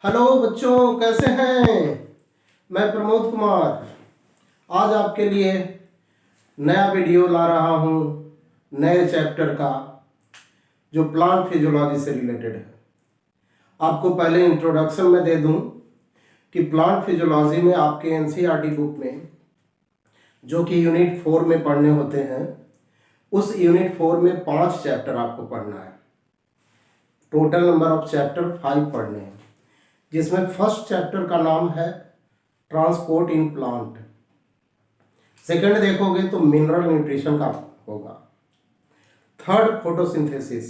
Hello बच्चों, कैसे हैं। मैं प्रमोद कुमार आज आपके लिए नया वीडियो ला रहा हूँ नए चैप्टर का, जो प्लांट फिजियोलॉजी से रिलेटेड है। आपको पहले इंट्रोडक्शन में दे दूं कि प्लांट फिजियोलॉजी में आपके एनसीईआरटी बुक में जो कि यूनिट 4 में पढ़ने होते हैं, उस यूनिट 4 में 5 चैप्टर आपको पढ़ना है। टोटल नंबर ऑफ चैप्टर 5 पढ़ने हैं, जिसमें फर्स्ट चैप्टर का नाम है ट्रांसपोर्ट इन प्लांट। सेकंड देखोगे तो मिनरल न्यूट्रिशन का होगा। Third photosynthesis.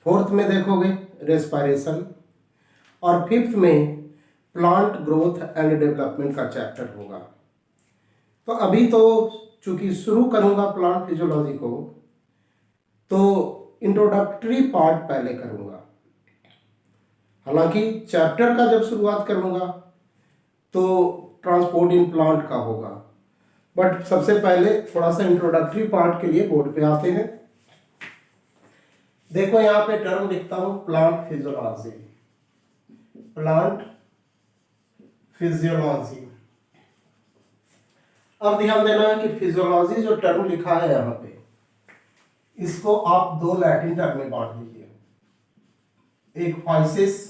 फोर्थ में देखोगे रेस्पिरेशन। और फिफ्थ में प्लांट ग्रोथ एंड डेवलपमेंट का चैप्टर होगा। तो अभी तो चूंकि शुरू करूंगा प्लांट फिजियोलॉजी को, तो इंट्रोडक्टरी पार्ट पहले करूंगा। हालांकि चैप्टर का जब शुरुआत करूंगा तो ट्रांसपोर्ट इन प्लांट का होगा, बट सबसे पहले थोड़ा सा इंट्रोडक्टरी पार्ट के लिए बोर्ड पे आते हैं। देखो यहाँ पे टर्म लिखता हूं, प्लांट फिजियोलॉजी। Plant physiology. अब ध्यान देना है कि फिजियोलॉजी जो टर्म लिखा है यहाँ पे, इसको आप दो लैटिन टर्म में बांट दीजिए। एक physis,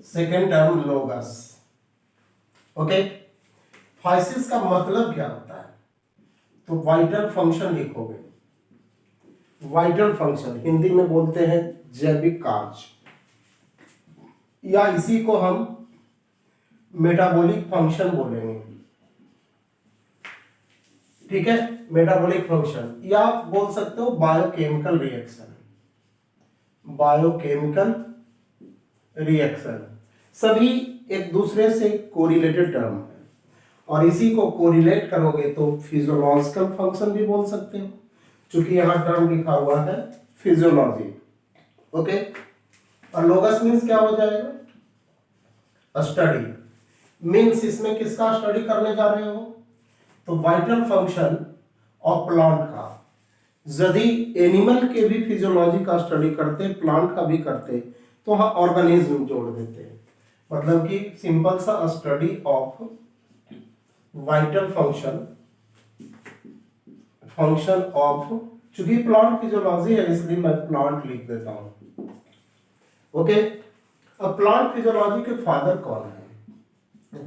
second term लोगस। Okay, physis का मतलब क्या होता है, तो वाइटल फंक्शन लिखोगे। वाइटल फंक्शन हिंदी में बोलते हैं जैविक कार्य, या इसी को हम मेटाबॉलिक फंक्शन बोलेंगे। ठीक है, मेटाबॉलिक फंक्शन, या आप बोल सकते हो बायोकेमिकल रिएक्शन। बायोकेमिकल रिएक्शन सभी एक दूसरे से कोरिलेटेड टर्म है, और इसी को कोरिलेट करोगे तो फिजियोलॉजिकल फंक्शन भी बोल सकते हो, क्योंकि यहाँ टर्म लिखा हुआ है फिजियोलॉजी। ओके, और लोगस मीन्स क्या हो जाएगा, स्टडी। मीन्स इसमें किसका स्टडी करने जा रहे हो, तो वाइटल फंक्शन ऑफ प्लांट का। यदि एनिमल के भी फिजियोलॉजी का स्टडी करते, प्लांट का भी करते, तो वहां ऑर्गेनिज्म जोड़ देते हैं। मतलब कि सिंपल सा study of vital function of, चूंकि प्लांट फिजियोलॉजी है इसलिए मैं प्लांट लिख देता हूं। ओके, अब प्लांट फिजियोलॉजी के फादर कौन है,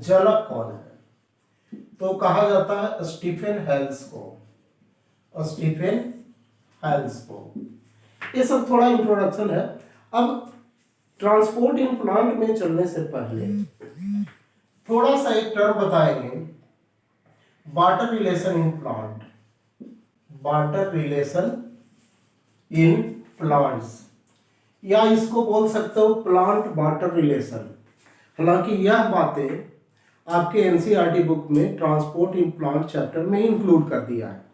जनक कौन है, तो कहा जाता है स्टीफन हेल्स को। स्टीफन हेल्स को। ये सब थोड़ा इंट्रोडक्शन है। अब ट्रांसपोर्ट इन प्लांट में चलने से पहले थोड़ा सा एक टर्म बताएंगे, barter relation in plant. Barter relation in plants, या इसको बोल सकते हो प्लांट बार्टर रिलेशन। हालांकि यह बातें आपके एनसीईआरटी बुक में ट्रांसपोर्ट इन प्लांट चैप्टर में इंक्लूड कर दिया है,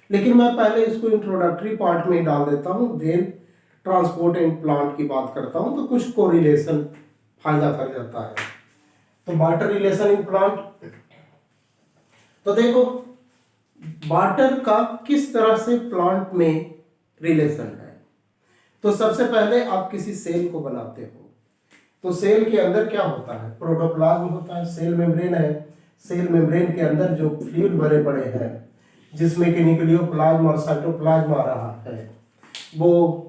लेकिन मैं पहले इसको इंट्रोडक्टरी पार्ट में ही डाल देता हूं, देन ट्रांसपोर्ट इन प्लांट की बात करता हूं, तो कुछ कोरिलेशन फायदा कर जाता है। तो बार्टर रिलेशन इन प्लांट, तो देखो बार्टर का किस तरह से प्लांट में रिलेशन है। तो सबसे पहले आप किसी सेल को बनाते हो, तो सेल के अंदर क्या होता है, प्रोटोप्लाज्म होता है, सेल मेम्ब्रेन है। सेल मेम्ब्रेन के अंदर जो फ्लूइड भरे पड़े हैं, जिसमें कि न्यूक्लियोप्लाज्म और साइटोप्लाज्म आ रहा है, वो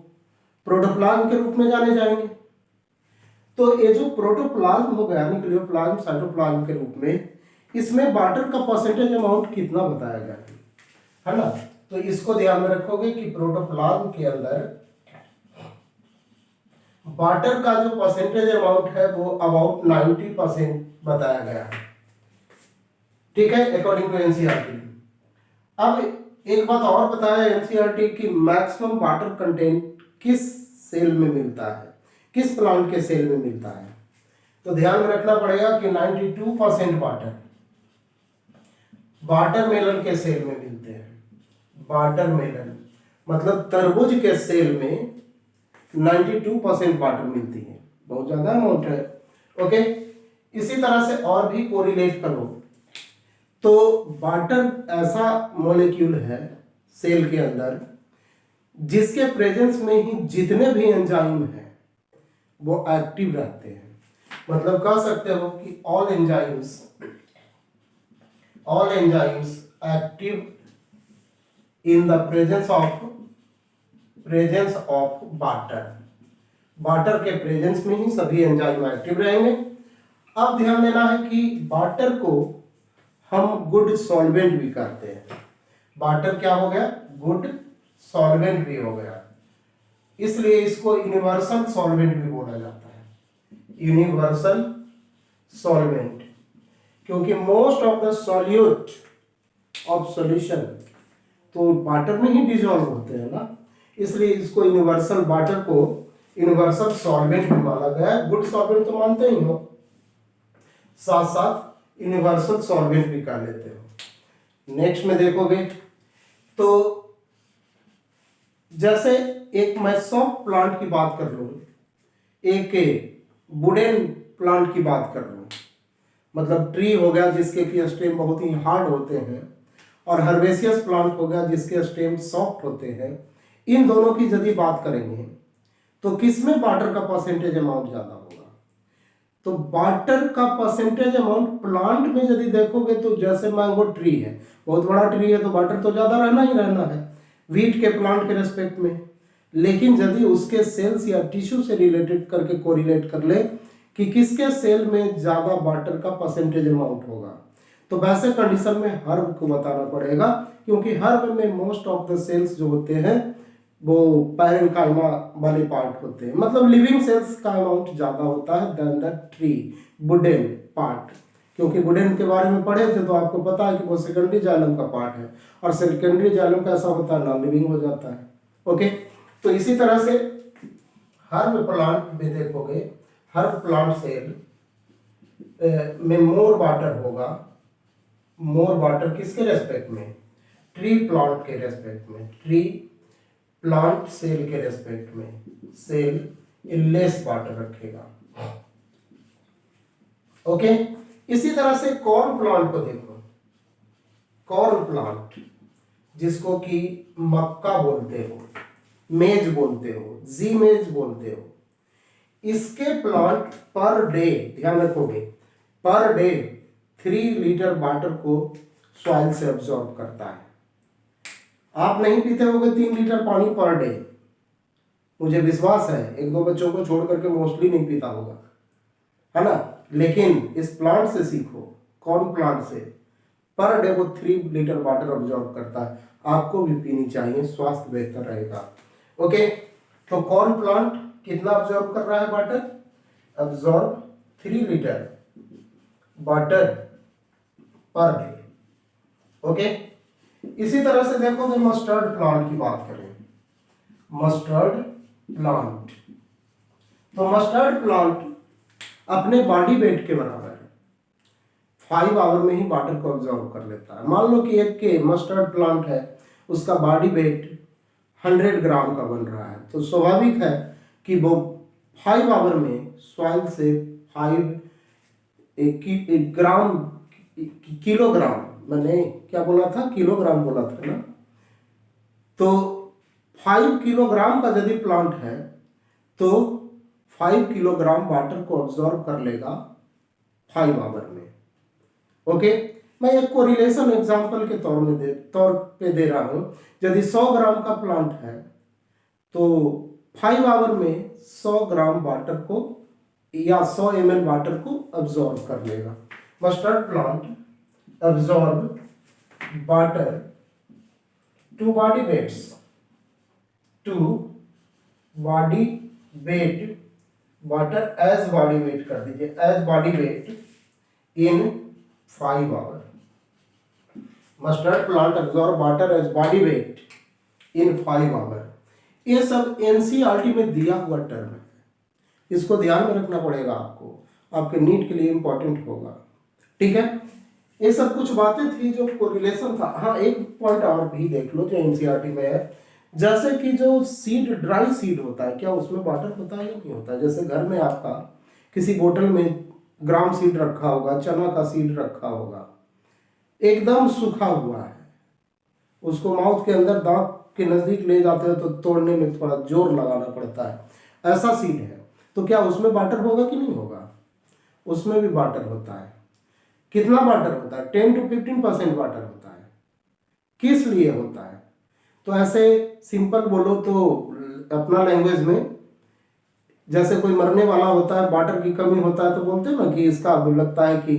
प्रोटोप्लाज्म के रूप में जाने जाएंगे। तो ये जो प्रोटोप्लाज्म हो गया, न्यूक्लियोप्लाज्म साइटोप्लाज्म के रूप में, इसमें वाटर का परसेंटेज अमाउंट कितना बताया गया है ना। तो इसको ध्यान में रखोगे कि प्रोटोप्लाज्म के अंदर वाटर का जो परसेंटेज अमाउंट है वो अबाउट 90% बताया गया है। ठीक है, अकॉर्डिंग टू एनसीईआरटी। अब एक बात और बताया एनसीईआरटी की मैक्सिमम वाटर कंटेंट किस सेल में मिलता है, किस प्लांट के सेल में मिलता है। तो ध्यान में रखना पड़ेगा कि 92% वाटर मेलन के सेल में मिलते हैं। वाटर मेलन मतलब तरबूज के सेल में 92% वाटर मिलती है, बहुत ज्यादा अमाउंट है। ओके, इसी तरह से और भी कोरिलेट करो, तो वाटर ऐसा मॉलिक्यूल है सेल के अंदर जिसके प्रेजेंस में ही जितने भी एंजाइम हैं वो एक्टिव रहते हैं। मतलब कह सकते हो कि all enzymes active in the presence of water. Water के प्रेजेंस में ही सभी एंजाइम एक्टिव रहेंगे। अब ध्यान देना है कि वाटर को हम गुड सॉल्वेंट भी कहते हैं। वाटर क्या हो गया? गुड सॉल्वेंट भी हो गया, इसलिए इसको यूनिवर्सल सॉल्वेंट भी बोला जाता है। यूनिवर्सल सॉल्वेंट, क्योंकि most of the solute of solution तो वाटर में ही डिजॉल्व होते हैं ना, इसलिए इसको वाटर को यूनिवर्सल सॉल्वेंट भी माना गया है। गुड सॉल्वेंट तो मानते ही हो, साथ साथ यूनिवर्सल सॉल्वेंट भी कर लेते हो। नेक्स्ट में देखोगे तो जैसे एक मैं सॉफ्ट प्लांट की बात कर लूं, एक वुडन प्लांट की बात कर लूं, मतलब ट्री हो गया जिसके की स्टेम बहुत ही हार्ड होते हैं, और हर्बेसियस प्लांट हो गया जिसके स्टेम सॉफ्ट होते हैं। इन दोनों की यदि बात करेंगे तो किसमें वाटर का परसेंटेज अमाउंट ज्यादा होगा? तो वाटर का परसेंटेज अमाउंट प्लांट में यदि देखोगे तो जैसे मैंगो ट्री है, बहुत बड़ा ट्री है तो वाटर तो ज्यादा रहना ही रहना है वीट के प्लांट के रेस्पेक्ट में। लेकिन यदि उसके सेल्स या टिश्यू से रिलेटेड करके कोरिलेट कर ले कि किसके सेल में ज्यादा वाटर का परसेंटेज अमाउंट होगा, तो वैसे कंडीशन में हर्ब को बताना पड़ेगा, क्योंकि हर्ब में मोस्ट ऑफ द सेल्स जो होते हैं वो पैरेन्काइमा वाले पार्ट होते हैं, मतलब लिविंग सेल्स का अमाउंट ज्यादा होता है then the tree wooden part. क्योंकि वुडन के बारे में पढ़े थे तो आपको पता है कि वो सेकेंडरी जाइलम का पार्ट है, और सेकेंडरी जाइलम कैसा होता है? नॉन लिविंग हो जाता है। ओके, तो इसी तरह से हर्ब प्लांट में देखोगे, हर्ब प्लांट सेल में मोर वाटर होगा। मोर वाटर किसके रेस्पेक्ट में? ट्री प्लांट के रेस्पेक्ट में, ट्री प्लांट सेल के रेस्पेक्ट में सेल लेस वाटर रखेगा। ओके, इसी तरह से कॉर्न प्लांट को देखो, कॉर्न प्लांट जिसको कि मक्का बोलते हो, मेज बोलते हो, जी मेज बोलते हो, इसके प्लांट पर डे, ध्यान रखोगे, पर डे 3 लीटर वाटर को सॉइल से अब्सॉर्ब करता है। आप नहीं पीते होगे 3 लीटर पानी पर डे, मुझे विश्वास है, 1-2 बच्चों को छोड़ करके मोस्टली नहीं पीता होगा, है ना। लेकिन इस प्लांट से सीखो, कॉर्न प्लांट से पर डे वो 3 लीटर वाटर अब्सॉर्ब करता है। आपको भी पीनी चाहिए, स्वास्थ्य बेहतर रहेगा। ओके, तो कॉर्न प्लांट कितना अब्सॉर्ब कर रहा है water? Absorb 3 litre water per day. Okay, इसी तरह से देखोगे मस्टर्ड प्लांट की बात करें, मस्टर्ड प्लांट, तो मस्टर्ड प्लांट अपने बॉडी वेट के बराबर है, 5 आवर में ही वाटर को अब्सॉर्ब कर लेता है। मान लो कि एक के मस्टर्ड प्लांट है, उसका बॉडी वेट 100 ग्राम का बन रहा है, तो स्वाभाविक है कि वो 5 आवर में सॉइल से 5 ग्राम किलोग्राम, मैंने क्या बोला था? किलोग्राम बोला था ना। तो 5 किलोग्राम का यदि प्लांट है तो 5 किलोग्राम वाटर को अब्सॉर्ब कर लेगा 5 आवर में। ओके, मैं एक कोरिलेशन एग्जांपल के तौर पे दे रहा हूं। यदि 100 ग्राम का प्लांट है तो 5 आवर में 100 ग्राम वाटर को या 100 ml वाटर को अब्सॉर्ब कर लेगा। Mustard plant absorb water two body weights, two body weight water as body weight कर दीजिए, as body weight in 5 hour. Mustard plant absorb water as body weight in 5 hour. ये सब NCERT में दिया हुआ टर्म है, इसको ध्यान में रखना पड़ेगा आपको, आपके नीट के लिए इंपॉर्टेंट होगा। ठीक है, ये सब कुछ बातें थी जो कोरिलेशन था। हाँ, एक पॉइंट और भी देख लो जो एनसीईआरटी में है, जैसे कि जो सीड, ड्राई सीड होता है, क्या उसमें वाटर होता है या नहीं होता है? जैसे घर में आपका किसी बोतल में ग्राम सीड रखा होगा, चना का सीड रखा होगा, एकदम सूखा हुआ है, उसको माउथ के अंदर, दांत के नजदीक ले जाते हो तो तोड़ने में थोड़ा जोर लगाना पड़ता है, ऐसा सीड है। तो क्या उसमें वाटर होगा कि नहीं होगा? उसमें भी वाटर होता है। कितना वाटर होता है? 10 to 15% वाटर होता है। किस लिए होता है? तो ऐसे सिंपल बोलो तो अपना लैंग्वेज में, जैसे कोई मरने वाला होता है, वाटर की कमी होता है, तो बोलते हैं ना कि इसका लगता है कि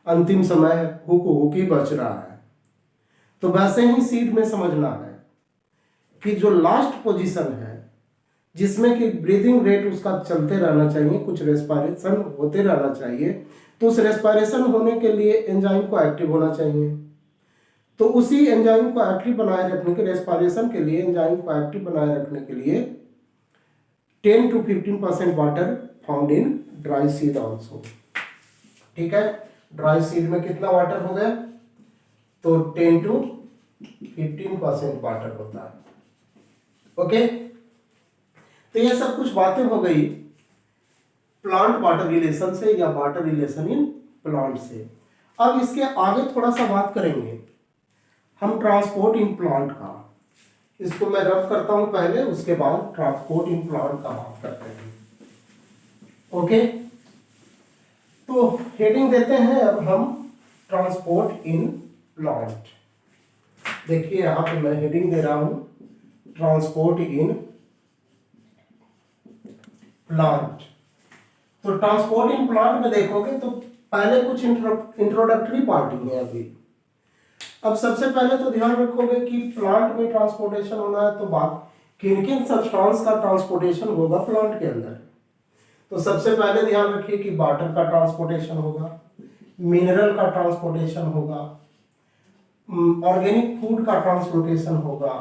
अंतिम समय हुक ही बच रहा है। तो वैसे ही सीड में समझना है कि जो लास्ट पोजीशन है जिसमें कि ब्रीदिंग रेट उसका चलते रहना चाहिए, कुछ रेस्पिरेशन होते रहना चाहिए, तो उस रेस्पिरेशन होने के लिए एंजाइम को एक्टिव होना चाहिए। तो उसी एंजाइम को एक्टिव बनाए रखने के, रेस्पिरेशन के लिए एंजाइम को एक्टिव बनाए रखने के लिए 10 to 15% water found in dry seed also. ठीक है, ड्राई सीड में कितना वाटर हो गया? तो 10 to 15% वाटर होता है। ओके, तो ये सब कुछ बातें हो गई प्लांट वाटर रिलेशन से या वाटर रिलेशन इन प्लांट से। अब इसके आगे थोड़ा सा बात करेंगे हम ट्रांसपोर्ट इन प्लांट का। इसको मैं रफ करता हूं पहले, उसके बाद ट्रांसपोर्ट इन प्लांट का बात करते हैं। ओके, तो हेडिंग देते हैं अब हम ट्रांसपोर्ट इन प्लांट। देखिए यहां पे मैं हेडिंग दे रहा हूं ट्रांसपोर्ट इन प्लांट। तो ट्रांसपोर्ट इन प्लांट में देखोगे तो पहले कुछ इंट्रोडक्टरी पार्ट ही है अभी। अब सबसे पहले तो ध्यान रखोगे कि प्लांट में ट्रांसपोर्टेशन होना है, तो बात किन किन सब्सटेंस का ट्रांसपोर्टेशन होगा प्लांट के अंदर। तो सबसे पहले ध्यान रखिए कि वाटर का ट्रांसपोर्टेशन होगा, मिनरल का ट्रांसपोर्टेशन होगा, ऑर्गेनिक फूड का ट्रांसपोर्टेशन होगा,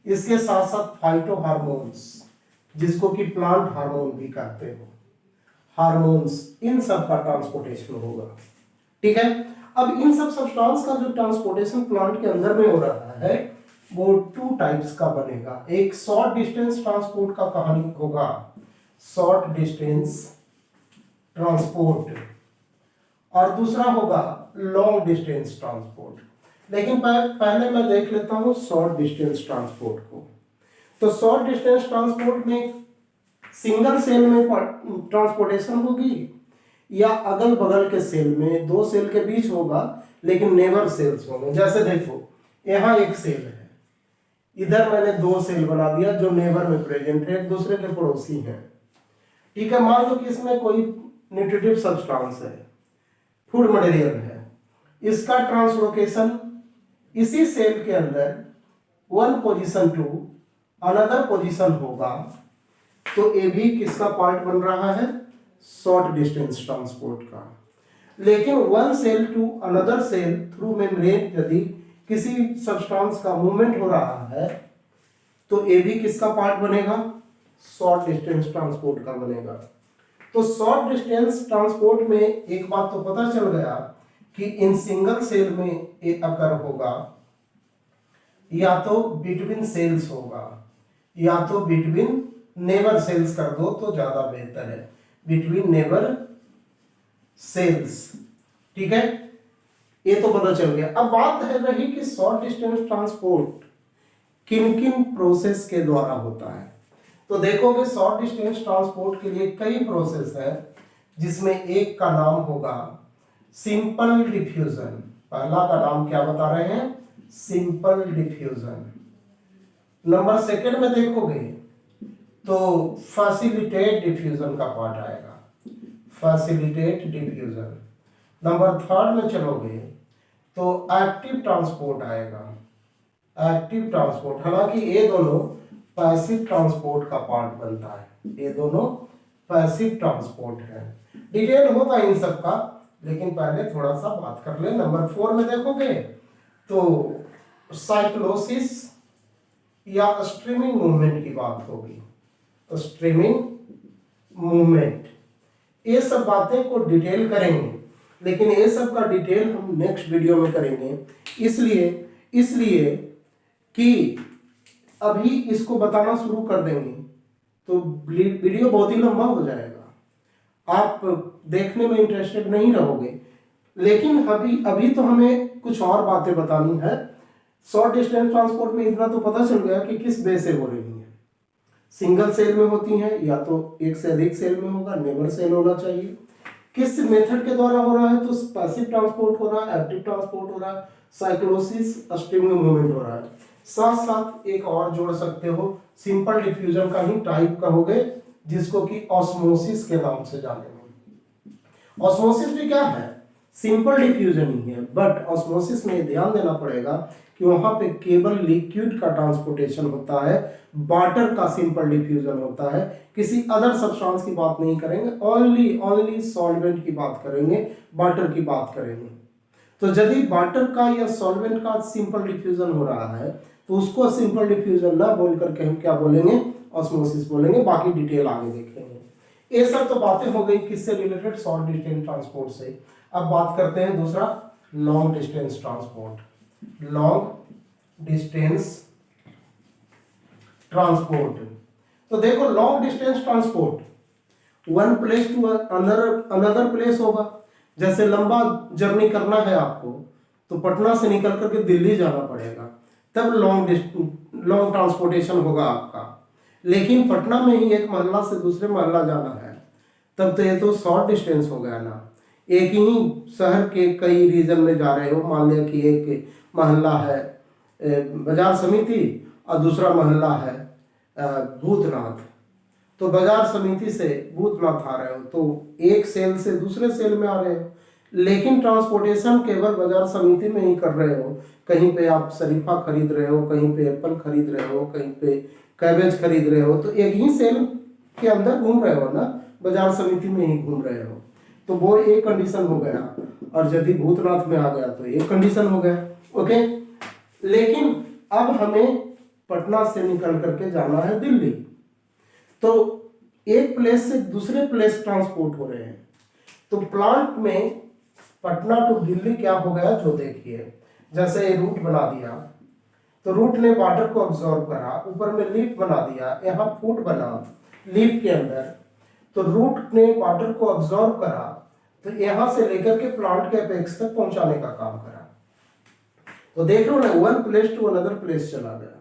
इसके साथ साथ फाइटो हार्मोन्स, जिसको कि प्लांट हार्मोन भी कहते हो, हार्मोन्स, इन सब का ट्रांसपोर्टेशन होगा। ठीक है, अब इन सब सब्सटेंस का जो ट्रांसपोर्टेशन प्लांट के अंदर में हो रहा है वो 2 टाइप्स का बनेगा। एक शॉर्ट डिस्टेंस ट्रांसपोर्ट का कहानी होगा, शॉर्ट डिस्टेंस ट्रांसपोर्ट, और दूसरा होगा लॉन्ग डिस्टेंस ट्रांसपोर्ट। लेकिन पहले मैं देख लेता हूं शॉर्ट डिस्टेंस ट्रांसपोर्ट को। तो शॉर्ट डिस्टेंस ट्रांसपोर्ट में सिंगल सेल में ट्रांसपोर्टेशन होगी या अगल बगल के सेल में, 2 सेल के बीच होगा लेकिन नेबर सेल्स होंगे। जैसे देखो यहाँ एक सेल है, इधर मैंने 2 सेल बना दिया जो नेबर में प्रेजेंट है, एक दूसरे के पड़ोसी हैं। ठीक है, मान लो कि इसमें कोई न्यूट्रिटिव सब्सटेंस है, फूड मटेरियल है, इसका ट्रांसलोकेशन इसी सेल के अंदर one position to another position होगा, तो ये भी किसका पार्ट बन रहा है? शॉर्ट डिस्टेंस ट्रांसपोर्ट का। लेकिन one cell to another cell through membrane यदि किसी सब्सटेंस का मूवमेंट हो रहा है तो ये भी किसका पार्ट बनेगा? शॉर्ट डिस्टेंस ट्रांसपोर्ट का बनेगा। तो शॉर्ट डिस्टेंस ट्रांसपोर्ट में एक बात तो पता चल गया कि इन सिंगल सेल में ये अकर होगा, या तो बिटवीन सेल्स होगा, या तो बिटवीन नेबर सेल्स कर दो तो ज्यादा बेहतर है, बिटवीन नेबर सेल्स। ठीक है, ये तो पता चल गया। अब बात है रही कि शॉर्ट डिस्टेंस ट्रांसपोर्ट किन किन प्रोसेस के द्वारा होता है। तो देखोगे शॉर्ट डिस्टेंस ट्रांसपोर्ट के लिए कई प्रोसेस है, जिसमें एक का नाम होगा सिंपल डिफ्यूजन। पहला का नाम क्या बता रहे हैं? Simple diffusion. नंबर सेकंड में देखोगे तो फैसिलिटेट डिफ्यूजन का पार्ट आएगा, फैसिलिटेट डिफ्यूजन। नंबर थर्ड में चलोगे तो एक्टिव ट्रांसपोर्ट आएगा, एक्टिव ट्रांसपोर्ट। हालांकि ये दोनों पैसिव ट्रांसपोर्ट का पार्ट बनता है, ये दोनों पैसिव ट्रांसपोर्ट है। डिटेल होगा इन सब का, लेकिन पहले थोड़ा सा बात कर ले। नंबर 4 में देखोगे तो साइक्लोसिस या स्ट्रीमिंग मूवमेंट की बात होगी, स्ट्रीमिंग मूवमेंट। ये सब बातें को डिटेल करेंगे, लेकिन ये सब का डिटेल हम नेक्स्ट वीडियो में करेंगे, इसलिए कि अभी इसको बताना शुरू कर देंगे तो वीडियो बहुत ही लंबा हो जाएगा, आप देखने में इंटरेस्टेड नहीं रहोगे। लेकिन अभी तो हमें कुछ और बातें बतानी है। शॉर्ट डिस्टेंस ट्रांसपोर्ट में इतना तो पता चल गया कि किस वे से हो रही है। सिंगल सेल में होती हैं या तो एक से अधिक सेल में होगा, नेबर सेल होना चाहिए। किस मेथड के द्वारा हो रहा है, तो पैसिव ट्रांसपोर्ट हो रहा है, एक्टिव ट्रांसपोर्ट हो रहा है, साइक्लोसिस, स्ट्रिंग मूवमेंट हो रहा है। साथ साथ एक और जोड़ सकते हो, सिंपल डिफ्यूजन का ही टाइप कहोगे, जिसको कि ऑस्मोसिस के नाम से जानेंगे। ऑस्मोसिस भी क्या है, सिंपल डिफ्यूजन ही है, बट ऑस्मोसिस में ध्यान देना पड़ेगा कि वहां पे केवल लिक्विड का ट्रांसपोर्टेशन होता है, वाटर का सिंपल डिफ्यूजन होता है। किसी अदर सब्सटेंस की बात नहीं करेंगे, ओनली सॉल्वेंट की बात करेंगे, वाटर की बात करेंगे। तो यदि वाटर का या सॉल्वेंट का सिंपल डिफ्यूजन हो रहा है तो उसको सिंपल डिफ्यूजन ना बोल करके हम क्या बोलेंगे, ऑस्मोसिस बोलेंगे। बाकी डिटेल आगे देखेंगे। ये सब तो बातें हो गई किससे रिलेटेड, शॉर्ट डिस्टेंस ट्रांसपोर्ट से। अब बात करते हैं दूसरा, long distance transport. Long distance transport, तो देखो long distance transport one place to another place होगा। जैसे लंबा जर्नी करना है आपको, तो पटना से निकल करके दिल्ली जाना पड़ेगा, तब लॉन्ग ट्रांसपोर्टेशन होगा आपका। लेकिन पटना में ही एक मोहल्ला से दूसरे मोहल्ला जाना है, तब तो ये तो शॉर्ट डिस्टेंस हो गया ना। एक ही शहर के कई रीजन में जा रहे हो, मान लिया कि एक मोहल्ला है बाजार समिति और दूसरा मोहल्ला है भूतनाथ, तो बाजार समिति से भूतनाथ आ रहे हो तो एक सेल से दूसरे सेल में आ रहे हो, लेकिन ट्रांसपोर्टेशन केवल बाजार समिति में ही कर रहे हो। कहीं पे आप शरीफा खरीद रहे हो, कहीं पे एप्पल खरीद रहे हो, कहीं पे कैबेज खरीद रहे हो, तो एक ही सेल के अंदर घूम रहे हो ना, बाजार समिति में ही घूम रहे हो। तो वो एक कंडीशन हो गया, और यदि भूतनाथ में आ गया तो एक कंडीशन हो गया। ओके, लेकिन अब हमें पटना से निकल करके जाना है दिल्ली, तो एक प्लेस से दूसरे प्लेस ट्रांसपोर्ट हो रहे हैं। तो प्लांट में पटना टू दिल्ली क्या हो गया, जो देखिए जैसे रूट बना दिया, तो रूट ने वाटर को ऑब्जॉर्व करा, ऊपर में लीफ बना दिया, यहाँ फूट बना लीफ के अंदर, तो रूट ने वाटर को ऑब्जॉर्व करा, तो यहां से लेकर के प्लांट के अपेक्स तक पहुंचाने का काम करा। तो देख लो ना, one place to another place चला गया।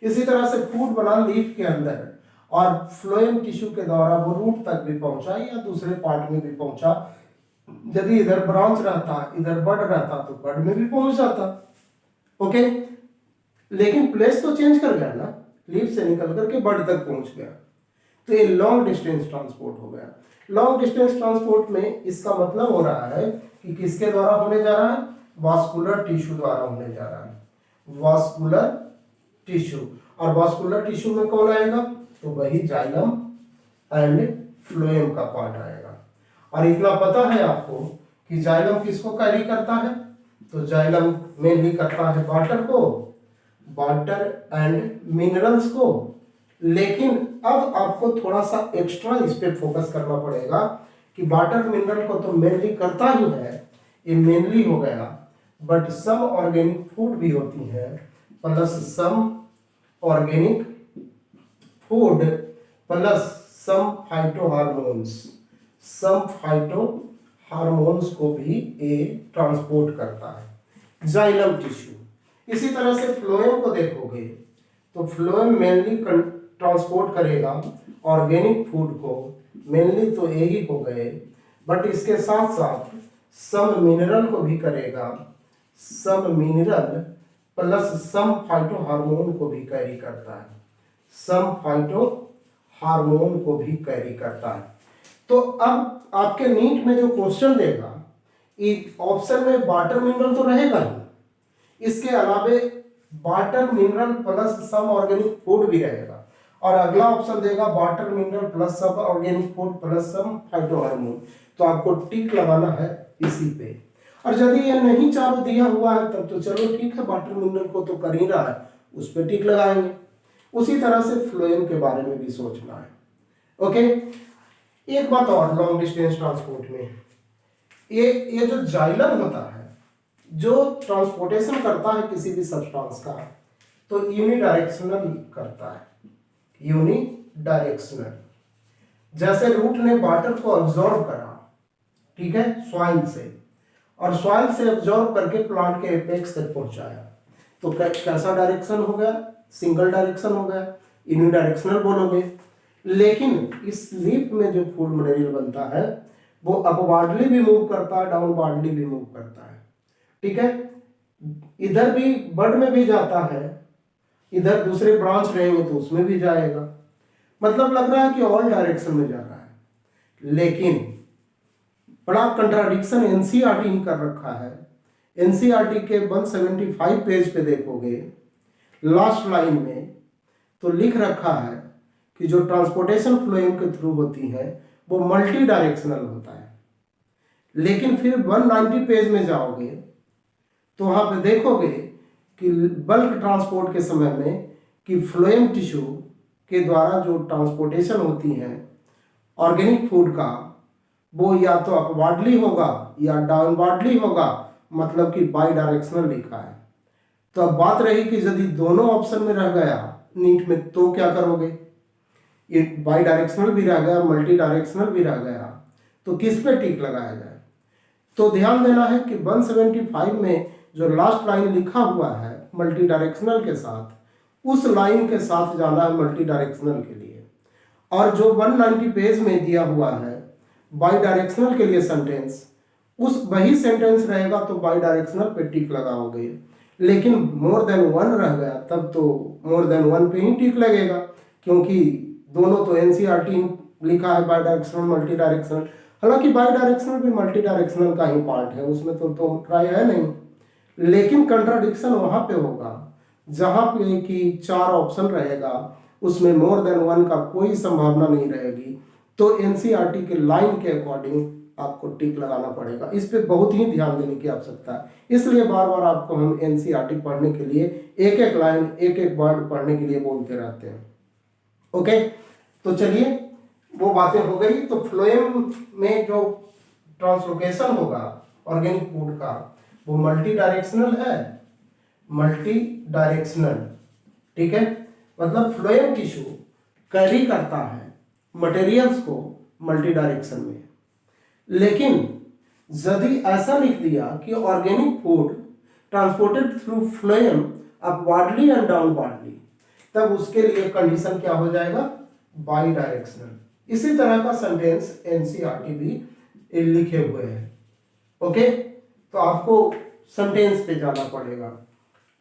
इसी तरह से फूड बना लीफ के अंदर, और फ्लोएम टिश्यू के द्वारा वो रूट तक भी पहुंचा या दूसरे पार्ट में भी पहुंचा। यदि इधर ब्रांच रहता, इधर बड रहता, तो बड में भी पहुंच जाता। ओके, लेकिन प्लेस तो चेंज कर गया ना, लीफ से निकल करके बड तक पहुंच गया, तो ये लॉन्ग डिस्टेंस ट्रांसपोर्ट हो गया। लॉन्ग डिस्टेंस ट्रांसपोर्ट में इसका मतलब हो रहा है कि किसके द्वारा होने जा रहा है, वास्कुलर टिश्यू द्वारा होने जा रहा है, वास्कुलर टिश्यू। और वास्कुलर टिश्यू में कौन आएगा, तो वही जाइलम एंड फ्लोएम का पार्ट आएगा। और इतना पता है आपको कि जाइलम किसको कैरी करता है, तो जाइलम मेनली करता है वाटर को, वाटर एंड मिनरल्स को। लेकिन अब आपको थोड़ा सा एक्स्ट्रा इस पे फोकस करना पड़ेगा कि वाटर मिनरल को तो मेनली करता ही है, ये मेनली हो गया, बट सम ऑर्गेनिक फूड भी होती है, plus some organic food plus some phyto hormones, some phyto hormones को भी ये ट्रांसपोर्ट करता है, जाइलम टिश्यू। इसी तरह से फ्लोएम को देखोगे तो फ्लोएम मेनली ट्रांसपोर्ट करेगा ऑर्गेनिक फूड को, मेनली तो यही हो गए, बट इसके साथ साथ सम मिनरल को भी करेगा, सम mineral plus some phyto hormone को भी कैरी करता है, सम फाइटो हार्मोन को भी कैरी करता है। तो अब आपके नीट में जो क्वेश्चन देगा, ऑप्शन में वाटर मिनरल तो रहेगा ही, इसके अलावे water mineral plus some organic food भी रहेगा, और अगला ऑप्शन देगा वाटर मिनरल प्लस सब organic food plus some phytohormone. तो आपको टिक लगाना है इसी पे। और यदि ये नहीं चारों दिया हुआ है तब तो चलो ठीक है, वाटर मिनरल को तो कर ही रहा है, उस पर टिक लगाएंगे। उसी तरह से फ्लोएम के बारे में भी सोचना है। ओके, एक बात और, लॉन्ग डिस्टेंस ट्रांसपोर्ट में ये जो जाइलम होता है, जो ट्रांसपोर्टेशन करता है किसी भी सब्सटेंस का, तो यूनिडायरेक्शनल करता है, यूनिडायरेक्शनल। जैसे रूट ने वाटर को ऑब्जॉर्व करा, ठीक है, सॉइल से, और सॉइल से ऑब्जॉर्व करके प्लांट के एपेक्स तक पहुंचाया, तो कैसा डायरेक्शन हो गया, सिंगल डायरेक्शन हो गया। यूनिडायरेक्शनल बोलोगे। लेकिन इस लीफ में जो फूड मटेरियल बनता है वो अपवार्डली भी मूव करता है, डाउनवार्डली भी मूव करता है। ठीक है, इधर भी बड में भी जाता है, इधर दूसरे ब्रांच रहेंगे तो उसमें भी जाएगा, मतलब लग रहा है कि ऑल डायरेक्शन में जा रहा है। लेकिन बड़ा कंट्राडिक्शन एनसीईआरटी ही कर रखा है। एनसीईआरटी के 175 पेज पे देखोगे लास्ट लाइन में तो लिख रखा है कि जो ट्रांसपोर्टेशन फ्लोएम के थ्रू होती है वो मल्टी डायरेक्शनल होता है। लेकिन फिर 190 पेज में जाओगे तो वहां पे देखोगे कि बल्क ट्रांसपोर्ट के समय में कि फ्लोएम टिश्यू के द्वारा जो ट्रांसपोर्टेशन होती है ऑर्गेनिक फूड का वो या तो अपवार्डली होगा या डाउनवार्डली होगा, मतलब कि बाई डायरेक्शनल लिखा है। तो अब बात रही कि यदि दोनों ऑप्शन में रह गया नीट में तो क्या करोगे, ये बाई डायरेक्शनल भी रह गया, मल्टी डायरेक्शनल भी रह गया, तो किस पे टिक लगाया जाए। तो ध्यान देना है कि 175 में जो लास्ट लाइन लिखा हुआ है मल्टी डायरेक्शनल के साथ, उस लाइन के साथ जाना है मल्टी डायरेक्शनल के लिए। और जो 190 पेज में दिया हुआ है बाई डायरेक्शनल के लिए सेंटेंस, उस वही सेंटेंस रहेगा तो बाई डायरेक्शनल पे टिक लगाओगे। लेकिन मोर देन वन रह गया तब तो मोर देन वन पे ही टिक लगेगा, क्योंकि दोनों तो एनसीईआरटी लिखा है बाई डायरेक्शनल मल्टी डायरेक्शनल। हालांकि बाई डायरेक्शनल भी मल्टी डायरेक्शनल का ही पार्ट है, उसमें तो ट्राई है नहीं। लेकिन कंट्राडिक्शन वहां पे होगा जहां पे कि 4 ऑप्शन रहेगा, उसमें मोर देन वन का कोई संभावना नहीं रहेगी, तो एनसीईआरटी के लाइन के अकॉर्डिंग आपको टिक लगाना पड़ेगा। इस पे बहुत ही ध्यान देने की आवश्यकता है। इसलिए बार बार आपको हम एनसीईआरटी पढ़ने के लिए एक एक लाइन एक एक वर्ड पढ़ने के लिए बोलते रहते हैं। ओके, तो चलिए वो बातें हो गई। तो फ्लोएम में जो ट्रांसलोकेशन होगा ऑर्गेनिक फूड का वो मल्टी डायरेक्शनल है, मल्टी डायरेक्शनल। ठीक है, मतलब फ्लोएम टिश्यू कैरी करता है मटेरियल्स को मल्टी डायरेक्शन में। लेकिन यदि ऐसा लिख दिया कि organic food transported through phloem upwardly and downwardly, तब उसके लिए कंडीशन क्या हो जाएगा, बाई डायरेक्शनल। इसी तरह का सेंटेंस एनसीईआरटी भी लिखे हुए हैं। ओके, तो आपको सेंटेंस पे जाना पड़ेगा।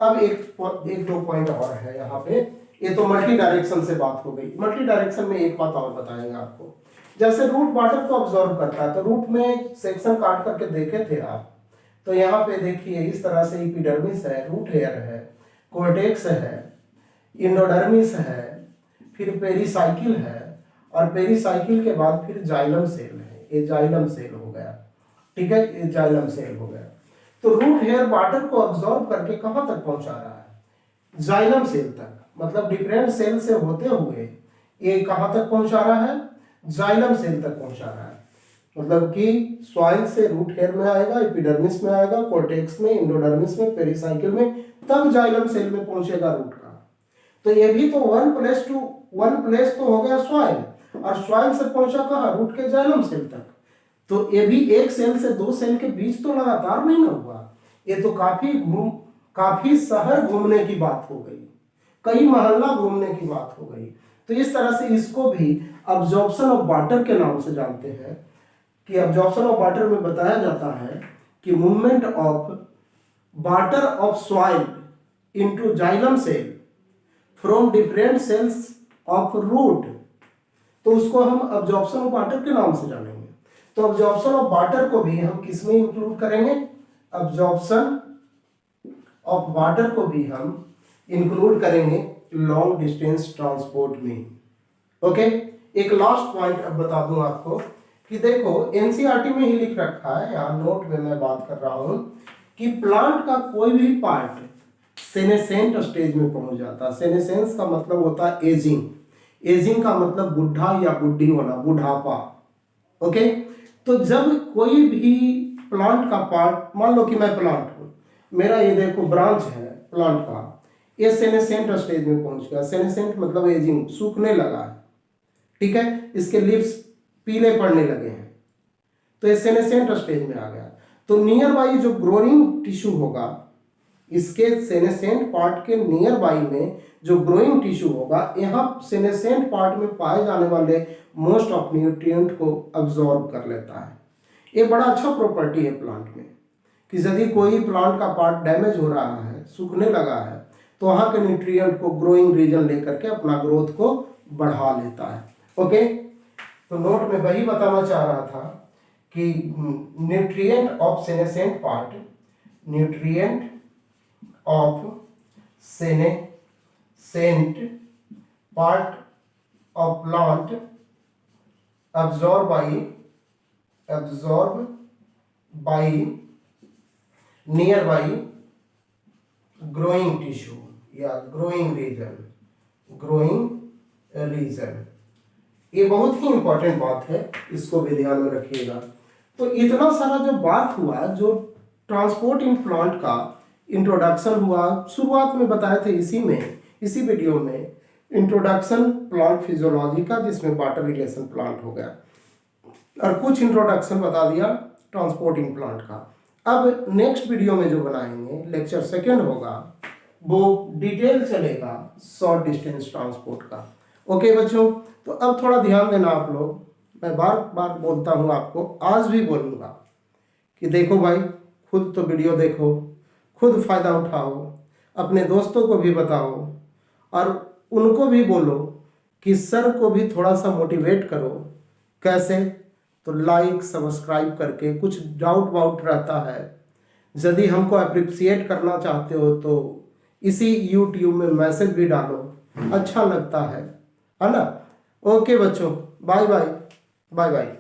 अब एक दो पॉइंट और है यहाँ पे। ये तो मल्टी डायरेक्शन से बात हो गई। मल्टी डायरेक्शन में एक बात और बताएंगे आपको। जैसे रूट वाटर को ऑब्जॉर्व करता है, तो रूट में सेक्शन काट करके देखे थे आप, तो यहाँ पे देखिए इस तरह से एपिडर्मिस है, रूट हेयर है, कोर्टेक्स है, इंडोडर्मिस है, फिर पेरिसाइकिल है, और पेरिसाइकिल के बाद फिर जाइलम सेल है। ये जाइलम सेल हो गया। ठीक है, ये जाइलम सेल हो गया। तो रूट हेयर वाटर को ऑब्जॉर्व करके कहां तक पहुंचा रहा है, जाइलम सेल तक। मतलब डिफरेंट सेल से होते हुए ये कहां तक पहुंचा रहा है, जाइलम सेल तक पहुंचा रहा है। मतलब कि सॉइल से रूट हेयर में आएगा, एपिडर्मिस में आएगा, कोर्टेक्स में, इंडोडर्मिस में, पेरिसाइकिल में, तब जाइलम सेल में पहुंचेगा रूट का। तो ये भी तो वन प्लेस तो हो गया सॉइल, और सॉइल से पहुंचा कहां, रूट के जाइलम सेल तक। तो ये भी एक सेल से दो सेल के बीच तो लगातार नहीं ना हुआ, ये तो काफी शहर घूमने की बात हो गई, कई मोहल्ला घूमने की बात हो गई। तो इस तरह से इसको भी अब्जॉर्प्शन ऑफ वाटर के नाम से जानते हैं कि अब्जॉर्प्शन ऑफ वाटर में बताया जाता है कि movement of water of soil into xylem cell from different cells of root, तो उसको हम अब्जॉर्प्शन ऑफ वाटर के नाम से जानेंगे। तो अब्जॉर्प्शन ऑफ वाटर को भी हम किस में इंक्लूड करेंगे, अब्जॉर्प्शन ऑफ वाटर को भी हम इंक्लूड करेंगे लॉन्ग डिस्टेंस ट्रांसपोर्ट में। ओके, एक लास्ट पॉइंट अब बता दूं आपको कि देखो एनसीईआरटी में ही लिख रखा है, यहाँ नोट में मैं बात कर रहा हूं कि प्लांट का कोई भी पार्ट सेनेसेंट स्टेज में पहुंच जाता है। सेनेसेंस का मतलब होता है एजिंग, एजिंग का मतलब बुढ़ा या बुढ़ी होना, बुढ़ापा। ओके, तो जब कोई भी प्लांट का पार्ट, मान लो कि मैं प्लांट हूं, मेरा ये देखो ब्रांच है प्लांट का, ये सेनेसेंट स्टेज में पहुंच गया। सेनेसेंट मतलब एजिंग, सूखने लगा है। ठीक है, इसके लीव्स पीले पड़ने लगे हैं, तो ये सेनेसेंट स्टेज में आ गया। तो नियर बाई जो ग्रोइंग टिश्यू होगा इसके सेनेसेंट पार्ट के नियर बाई में जो ग्रोइंग टिश्यू होगा, यहाँ सेनेसेंट पार्ट में पाए जाने वाले मोस्ट ऑफ न्यूट्रिएंट को अब्जॉर्ब कर लेता है। ये बड़ा अच्छा प्रॉपर्टी है प्लांट में कि यदि कोई प्लांट का पार्ट डैमेज हो रहा है, सूखने लगा है, तो वहाँ के न्यूट्रिएंट को ग्रोइंग रीजन लेकर के अपना ग्रोथ को बढ़ा लेता है। ओके, तो नोट में वही बताना चाह रहा था कि nutrient of senescent part, nutrient of senescent part of plant absorbed by nearby growing tissue या growing region। ये बहुत ही इंपॉर्टेंट बात है, इसको भी ध्यान में रखिएगा। तो इतना सारा जो बात हुआ, जो ट्रांसपोर्ट इन प्लांट का इंट्रोडक्शन हुआ, शुरुआत में बताए थे इसी वीडियो में इंट्रोडक्शन प्लांट फिजियोलॉजी का, जिसमें वाटर रिलेशन प्लांट हो गया, और कुछ इंट्रोडक्शन बता दिया ट्रांसपोर्टिंग प्लांट का। अब नेक्स्ट वीडियो में जो बनाएंगे, लेक्चर सेकंड होगा, वो डिटेल चलेगा शॉर्ट डिस्टेंस ट्रांसपोर्ट का। ओके बच्चों, तो अब थोड़ा ध्यान देना आप लोग। मैं बार बार बोलता हूँ आपको, आज भी बोलूँगा कि देखो भाई, खुद तो वीडियो देखो, खुद फ़ायदा उठाओ, अपने दोस्तों को भी बताओ और उनको भी बोलो कि सर को भी थोड़ा सा मोटिवेट करो। कैसे? तो लाइक सब्सक्राइब करके। कुछ डाउट वाउट रहता है, यदि हमको अप्रिशिएट करना चाहते हो तो इसी यूट्यूब में मैसेज भी डालो, अच्छा लगता है ना। ओके बच्चों, बाय बाय बाय बाय।